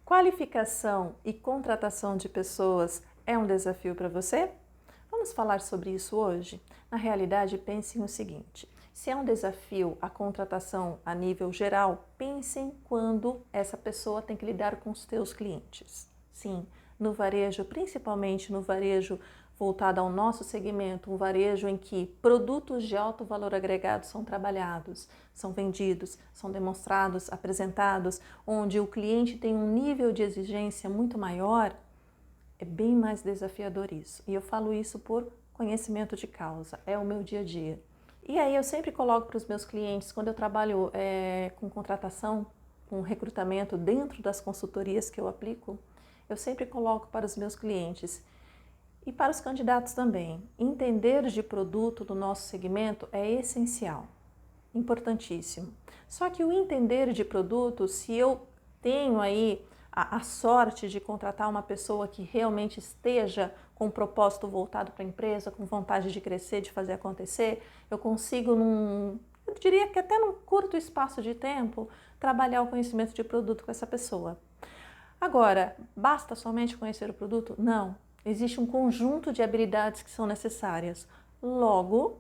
Qualificação e contratação de pessoas é um desafio para você? Vamos falar sobre isso hoje? Na realidade, pensem o seguinte: se é um desafio a contratação a nível geral, pensem quando essa pessoa tem que lidar com os seus clientes. Sim, no varejo, principalmente no varejo voltado ao nosso segmento, um varejo em que produtos de alto valor agregado são trabalhados, são vendidos, são demonstrados, apresentados, onde o cliente tem um nível de exigência muito maior, é bem mais desafiador isso. E eu falo isso por conhecimento de causa, é o meu dia a dia. E aí eu sempre coloco para os meus clientes, quando eu trabalho com contratação, com recrutamento dentro das consultorias que eu aplico, eu sempre coloco para os meus clientes e para os candidatos também. Entender de produto do nosso segmento é essencial, importantíssimo. Só que o entender de produto, se eu tenho aí a sorte de contratar uma pessoa que realmente esteja com um propósito voltado para a empresa, com vontade de crescer, de fazer acontecer, eu consigo eu diria que até num curto espaço de tempo, trabalhar o conhecimento de produto com essa pessoa. Agora, basta somente conhecer o produto? Não. Existe um conjunto de habilidades que são necessárias. Logo,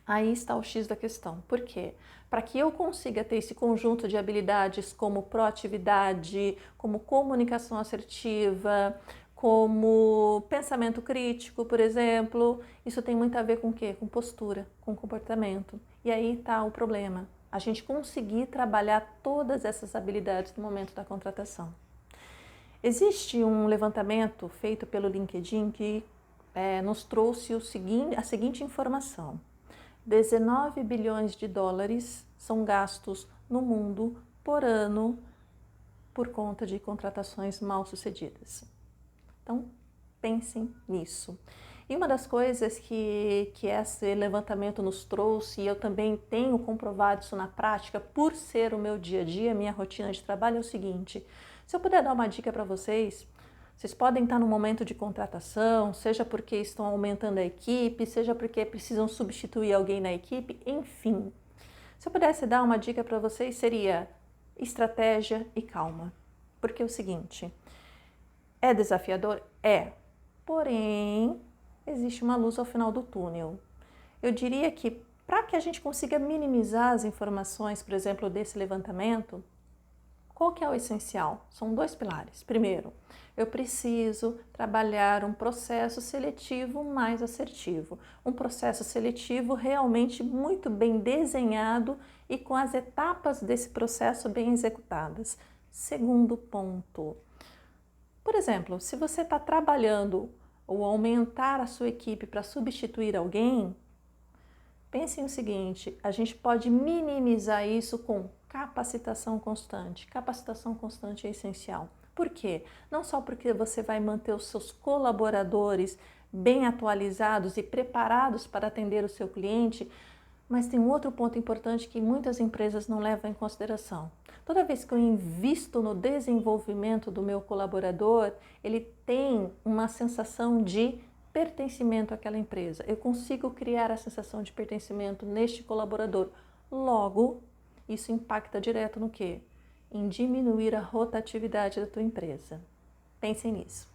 aí está o X da questão. Por quê? Para que eu consiga ter esse conjunto de habilidades como proatividade, como comunicação assertiva, como pensamento crítico, por exemplo, isso tem muito a ver com o quê? Com postura, com comportamento. E aí está o problema. A gente conseguir trabalhar todas essas habilidades no momento da contratação. Existe um levantamento feito pelo LinkedIn que nos trouxe a seguinte informação: 19 bilhões de dólares são gastos no mundo por ano por conta de contratações mal sucedidas. Então, pensem nisso. E uma das coisas que esse levantamento nos trouxe, e eu também tenho comprovado isso na prática, por ser o meu dia a dia, minha rotina de trabalho, é o seguinte: se eu puder dar uma dica para vocês, vocês podem estar no momento de contratação, seja porque estão aumentando a equipe, seja porque precisam substituir alguém na equipe, enfim. Se eu pudesse dar uma dica para vocês, seria estratégia e calma. Porque é o seguinte: é desafiador? É. Porém, existe uma luz ao final do túnel. Eu diria que para que a gente consiga minimizar as informações, por exemplo, desse levantamento, qual que é o essencial? São dois pilares. Primeiro, eu preciso trabalhar um processo seletivo mais assertivo. Um processo seletivo realmente muito bem desenhado e com as etapas desse processo bem executadas. Segundo ponto, por exemplo, se você está trabalhando ou aumentar a sua equipe para substituir alguém, pense no seguinte: a gente pode minimizar isso com capacitação constante. Capacitação constante é essencial. Por quê? Não só porque você vai manter os seus colaboradores bem atualizados e preparados para atender o seu cliente, mas tem um outro ponto importante que muitas empresas não levam em consideração. Toda vez que eu invisto no desenvolvimento do meu colaborador, ele tem uma sensação de pertencimento àquela empresa. Eu consigo criar a sensação de pertencimento neste colaborador. Logo, isso impacta direto no quê? Em diminuir a rotatividade da tua empresa. Pensem nisso.